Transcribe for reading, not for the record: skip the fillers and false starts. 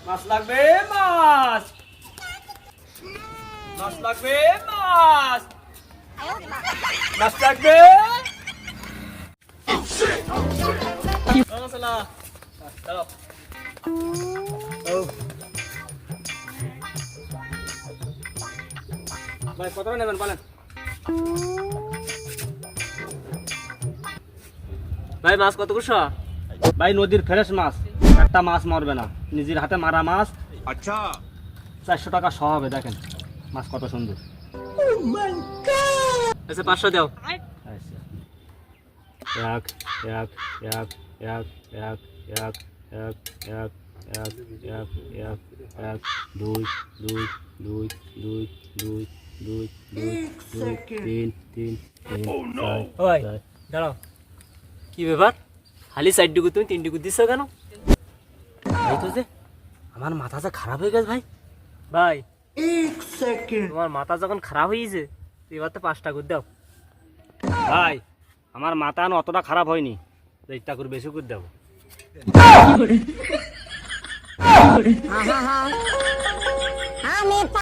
মাছ লাগবে মাছ মাছ লাগবে মাছ মাছ লাগবে ভাই কত নেবেন বলেন ভাই মাছ কত কুশা ভাই নদীর ফ্রেশ মাছ একটা মাছ মরবে না নিজের হাতে মারা মাছ আচ্ছা 400 টাকা সহ হবে দেখেন মাছ কত সুন্দর আচ্ছা 500 দাও আচ্ছা এক এক এক এক এক এক এক এক এক এক এক এক দুই দুই দুই দুই দুই দুই দুই দুই তিন তিন তিন ওই দাঁড়াও কি ব্যাপার খালি সাইডটুকু তুমি তিনটুকু দিছো কেন এই তো যে আমার মাথা যা খারাপ হয়ে গেছে ভাই ভাই এক সেকেন্ড তোমার মাথা যখন খারাপ হয়ে গেছে এবার তো 5টা করে দাও ভাই আমার মাথা অতটা খারাপ হয়নি 1টা করে বেশি করে দাও আমি